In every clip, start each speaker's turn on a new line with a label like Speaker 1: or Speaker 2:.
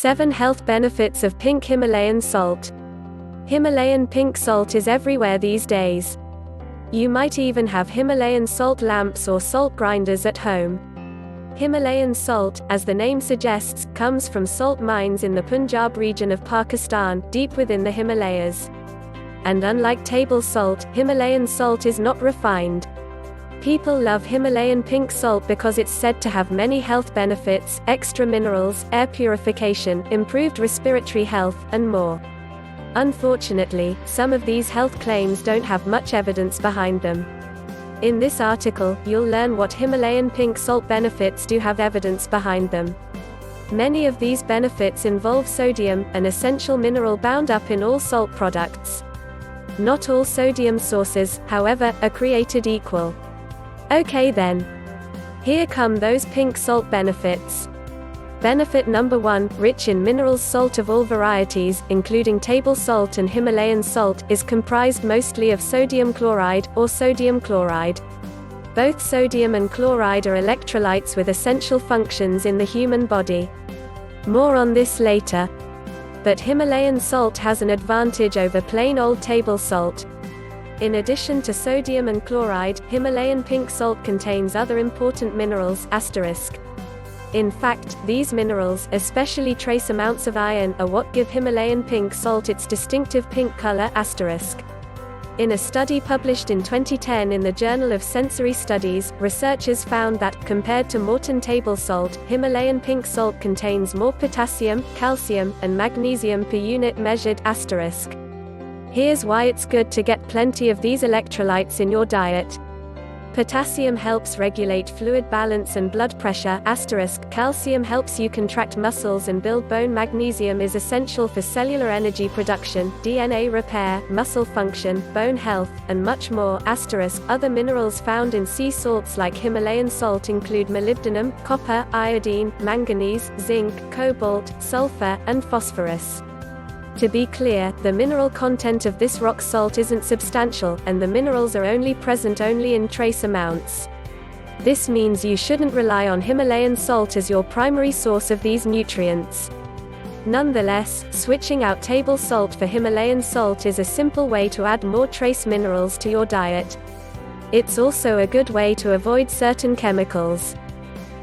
Speaker 1: 7 Health Benefits of Pink Himalayan Salt. Himalayan pink salt is everywhere these days. You might even have Himalayan salt lamps or salt grinders at home. Himalayan salt, as the name suggests, comes from salt mines in the Punjab region of Pakistan, deep within the Himalayas. And unlike table salt, Himalayan salt is not refined. People love Himalayan pink salt because it's said to have many health benefits, extra minerals, air purification, improved respiratory health, and more. Unfortunately, some of these health claims don't have much evidence behind them. In this article, you'll learn what Himalayan pink salt benefits do have evidence behind them. Many of these benefits involve sodium, an essential mineral bound up in all salt products. Not all sodium sources, however, are created equal. Okay then. Here come those pink salt benefits. Benefit number 1, rich in minerals. Salt of all varieties, including table salt and Himalayan salt, is comprised mostly of sodium chloride, or sodium chloride. Both sodium and chloride are electrolytes with essential functions in the human body. More on this later. But Himalayan salt has an advantage over plain old table salt. In addition to sodium and chloride, Himalayan pink salt contains other important minerals, *. In fact, these minerals, especially trace amounts of iron, are what give Himalayan pink salt its distinctive pink color, *. In a study published in 2010 in the Journal of Sensory Studies, researchers found that, compared to Morton table salt, Himalayan pink salt contains more potassium, calcium, and magnesium per unit measured, *. Here's why it's good to get plenty of these electrolytes in your diet. Potassium helps regulate fluid balance and blood pressure, *. Calcium helps you contract muscles and build bone. Magnesium is essential for cellular energy production, DNA repair, muscle function, bone health, and much more, *. Other minerals found in sea salts like Himalayan salt include molybdenum, copper, iodine, manganese, zinc, cobalt, sulfur, and phosphorus. To be clear, the mineral content of this rock salt isn't substantial, and the minerals are only present in trace amounts. This means you shouldn't rely on Himalayan salt as your primary source of these nutrients. Nonetheless, switching out table salt for Himalayan salt is a simple way to add more trace minerals to your diet. It's also a good way to avoid certain chemicals.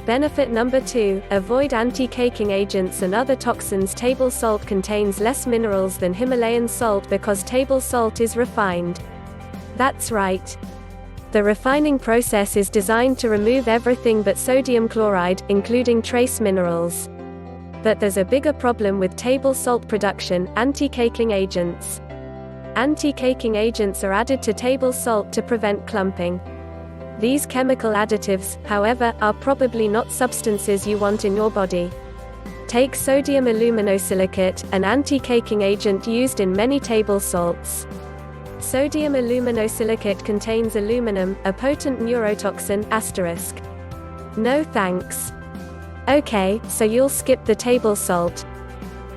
Speaker 1: Benefit number 2, avoid anti-caking agents and other toxins. Table salt contains less minerals than Himalayan salt because table salt is refined. That's right. The refining process is designed to remove everything but sodium chloride, including trace minerals. But there's a bigger problem with table salt production: anti-caking agents. Anti-caking agents are added to table salt to prevent clumping. These chemical additives, however, are probably not substances you want in your body. Take sodium aluminosilicate, an anti-caking agent used in many table salts. Sodium aluminosilicate contains aluminum, a potent neurotoxin, *. No thanks. Okay, so you'll skip the table salt.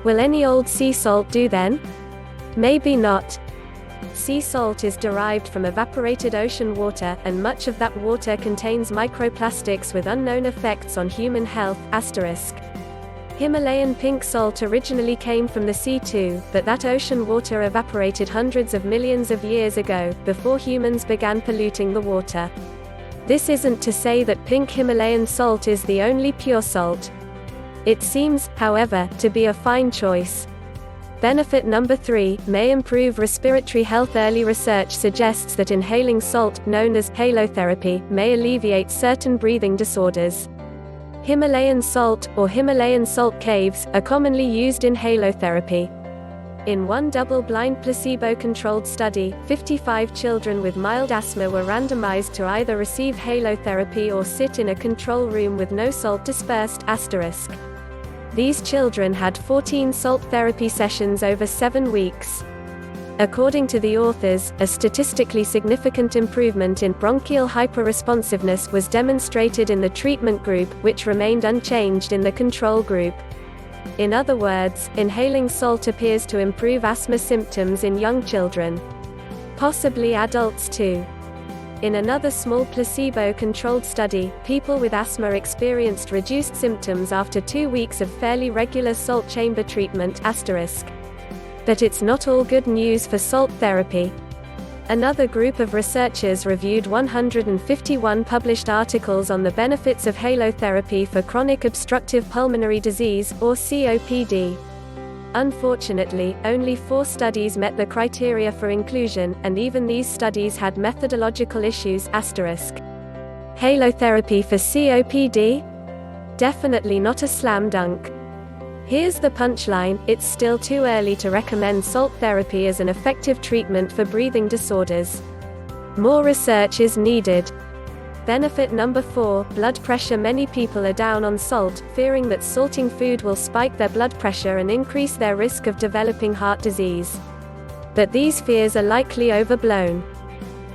Speaker 1: Will any old sea salt do then? Maybe not. Sea salt is derived from evaporated ocean water, and much of that water contains microplastics with unknown effects on human health, *. Himalayan pink salt originally came from the sea too, but that ocean water evaporated hundreds of millions of years ago, before humans began polluting the water. This isn't to say that pink Himalayan salt is the only pure salt. It seems, however, to be a fine choice. Benefit number 3, may improve respiratory health. Early research suggests that inhaling salt, known as halotherapy, may alleviate certain breathing disorders. Himalayan salt, or Himalayan salt caves, are commonly used in halotherapy. In one double-blind placebo-controlled study, 55 children with mild asthma were randomized to either receive halotherapy or sit in a control room with no salt dispersed, *. These children had 14 salt therapy sessions over 7 weeks. According to the authors, a statistically significant improvement in bronchial hyperresponsiveness was demonstrated in the treatment group, which remained unchanged in the control group. In other words, inhaling salt appears to improve asthma symptoms in young children. Possibly adults too. In another small placebo-controlled study, people with asthma experienced reduced symptoms after 2 weeks of fairly regular salt chamber treatment **. But it's not all good news for salt therapy. Another group of researchers reviewed 151 published articles on the benefits of halotherapy for chronic obstructive pulmonary disease, or COPD. Unfortunately, only 4 studies met the criteria for inclusion, and even these studies had methodological issues **. Halotherapy for COPD? Definitely not a slam dunk. Here's the punchline: it's still too early to recommend salt therapy as an effective treatment for breathing disorders. More research is needed. Benefit number 4, blood pressure. Many people are down on salt, fearing that salting food will spike their blood pressure and increase their risk of developing heart disease. But these fears are likely overblown.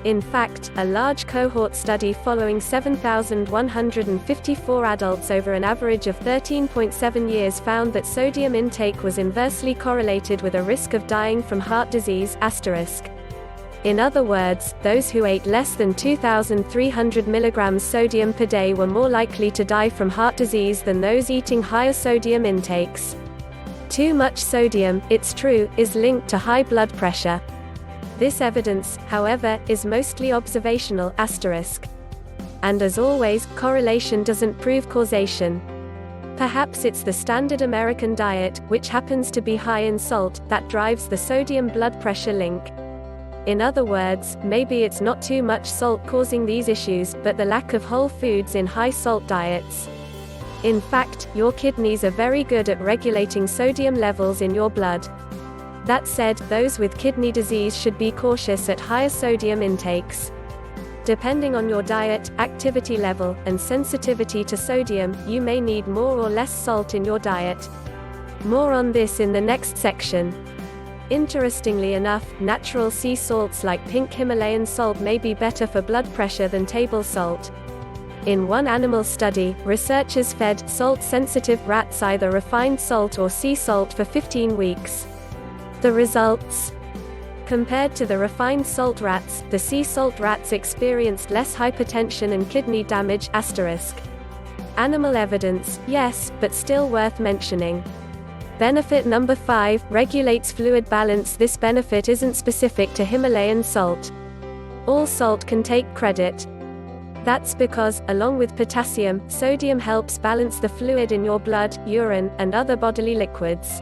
Speaker 1: In fact, a large cohort study following 7,154 adults over an average of 13.7 years found that sodium intake was inversely correlated with a risk of dying from heart disease **. In other words, those who ate less than 2,300 mg sodium per day were more likely to die from heart disease than those eating higher sodium intakes. Too much sodium, it's true, is linked to high blood pressure. This evidence, however, is mostly observational **. And as always, correlation doesn't prove causation. Perhaps it's the standard American diet, which happens to be high in salt, that drives the sodium blood pressure link. In other words, maybe it's not too much salt causing these issues, but the lack of whole foods in high-salt diets. In fact, your kidneys are very good at regulating sodium levels in your blood. That said, those with kidney disease should be cautious at higher sodium intakes. Depending on your diet, activity level, and sensitivity to sodium, you may need more or less salt in your diet. More on this in the next section. Interestingly enough, natural sea salts like pink Himalayan salt may be better for blood pressure than table salt. In one animal study, researchers fed salt-sensitive rats either refined salt or sea salt for 15 weeks. The results? Compared to the refined salt rats, the sea salt rats experienced less hypertension and kidney damage **. Animal evidence, yes, but still worth mentioning. Benefit number 5, regulates fluid balance. This benefit isn't specific to Himalayan salt. All salt can take credit. That's because, along with potassium, sodium helps balance the fluid in your blood, urine, and other bodily liquids.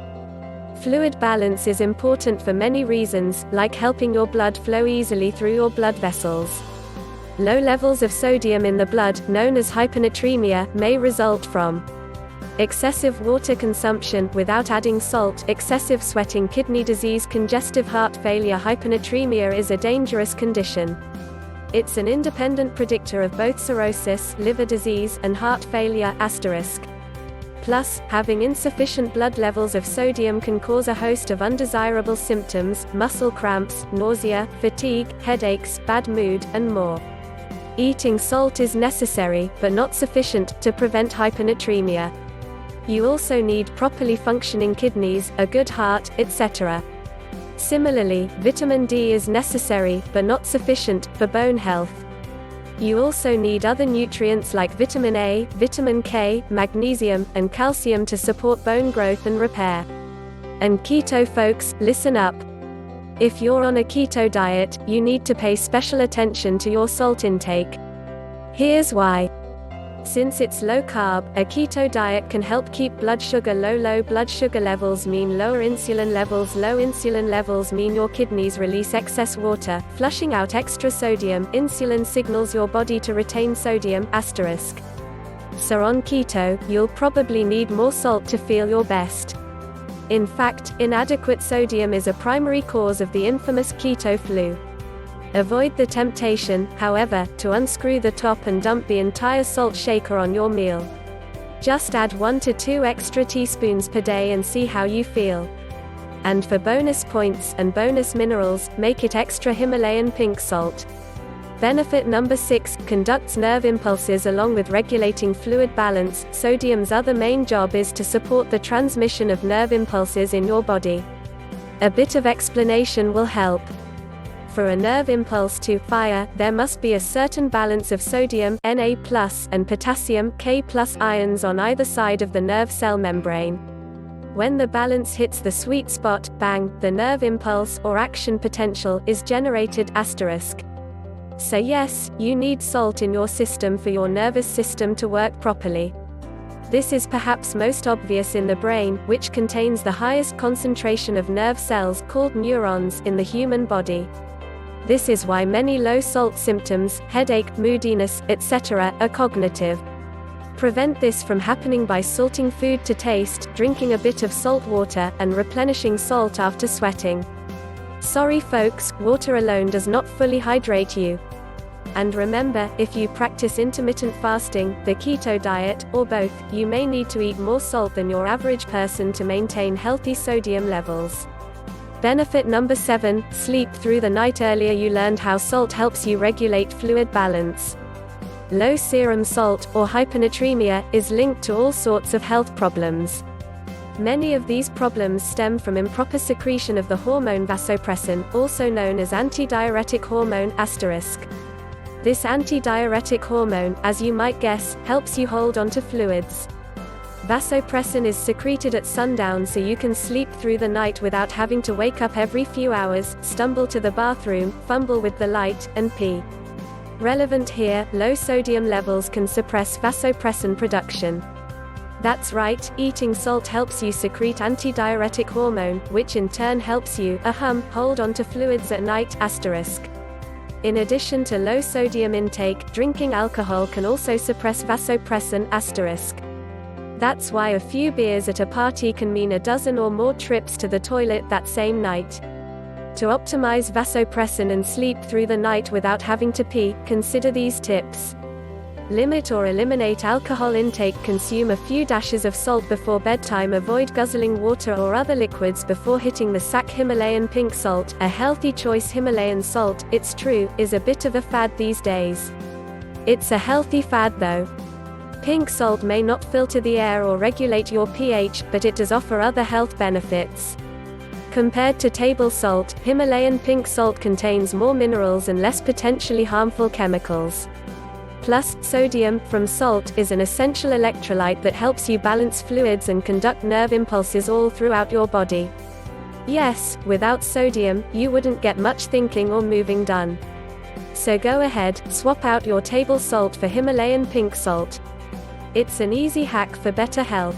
Speaker 1: Fluid balance is important for many reasons, like helping your blood flow easily through your blood vessels. Low levels of sodium in the blood, known as hyponatremia, may result from excessive water consumption without adding salt, excessive sweating, kidney disease, congestive heart failure. Hyponatremia is a dangerous condition. It's an independent predictor of both cirrhosis, liver disease, and heart failure **. Plus, having insufficient blood levels of sodium can cause a host of undesirable symptoms: muscle cramps, nausea, fatigue, headaches, bad mood, and more. Eating salt is necessary, but not sufficient, to prevent hyponatremia. You also need properly functioning kidneys, a good heart, etc. Similarly, vitamin D is necessary, but not sufficient, for bone health. You also need other nutrients like vitamin A, vitamin K, magnesium, and calcium to support bone growth and repair. And keto folks, listen up. If you're on a keto diet, you need to pay special attention to your salt intake. Here's why. Since it's low carb, a keto diet can help keep blood sugar low. Low blood sugar levels mean lower insulin levels. Low insulin levels mean your kidneys release excess water, flushing out extra sodium. Insulin signals your body to retain sodium **. So on keto, you'll probably need more salt to feel your best. In fact, inadequate sodium is a primary cause of the infamous keto flu. Avoid the temptation, however, to unscrew the top and dump the entire salt shaker on your meal. Just add 1 to 2 extra teaspoons per day and see how you feel. And for bonus points and bonus minerals, make it extra Himalayan pink salt. Benefit number 6, conducts nerve impulses along with regulating fluid balance. Sodium's other main job is to support the transmission of nerve impulses in your body. A bit of explanation will help. For a nerve impulse to fire, there must be a certain balance of sodium Na+ and potassium K+ ions on either side of the nerve cell membrane. When the balance hits the sweet spot, bang, the nerve impulse or action potential is generated *. So yes, you need salt in your system for your nervous system to work properly. This is perhaps most obvious in the brain, which contains the highest concentration of nerve cells called neurons in the human body. This is why many low-salt symptoms, headache, moodiness, etc., are cognitive. Prevent this from happening by salting food to taste, drinking a bit of salt water, and replenishing salt after sweating. Sorry folks, water alone does not fully hydrate you. And remember, if you practice intermittent fasting, the keto diet, or both, you may need to eat more salt than your average person to maintain healthy sodium levels. Benefit number 7, sleep through the night. Earlier you learned how salt helps you regulate fluid balance. Low serum salt, or hyponatremia, is linked to all sorts of health problems. Many of these problems stem from improper secretion of the hormone vasopressin, also known as antidiuretic hormone *. This antidiuretic hormone, as you might guess, helps you hold onto fluids. Vasopressin is secreted at sundown so you can sleep through the night without having to wake up every few hours, stumble to the bathroom, fumble with the light, and pee. Relevant here, low sodium levels can suppress vasopressin production. That's right, eating salt helps you secrete antidiuretic hormone, which in turn helps you hold onto fluids at night *. In addition to low sodium intake, drinking alcohol can also suppress vasopressin *. That's why a few beers at a party can mean a dozen or more trips to the toilet that same night. To optimize vasopressin and sleep through the night without having to pee, consider these tips. Limit or eliminate alcohol intake. Consume a few dashes of salt before bedtime. Avoid guzzling water or other liquids before hitting the sack. Himalayan pink salt, a healthy choice. Himalayan salt, it's true, is a bit of a fad these days. It's a healthy fad though. Pink salt may not filter the air or regulate your pH, but it does offer other health benefits. Compared to table salt, Himalayan pink salt contains more minerals and less potentially harmful chemicals. Plus, sodium, from salt, is an essential electrolyte that helps you balance fluids and conduct nerve impulses all throughout your body. Yes, without sodium, you wouldn't get much thinking or moving done. So go ahead, swap out your table salt for Himalayan pink salt. It's an easy hack for better health.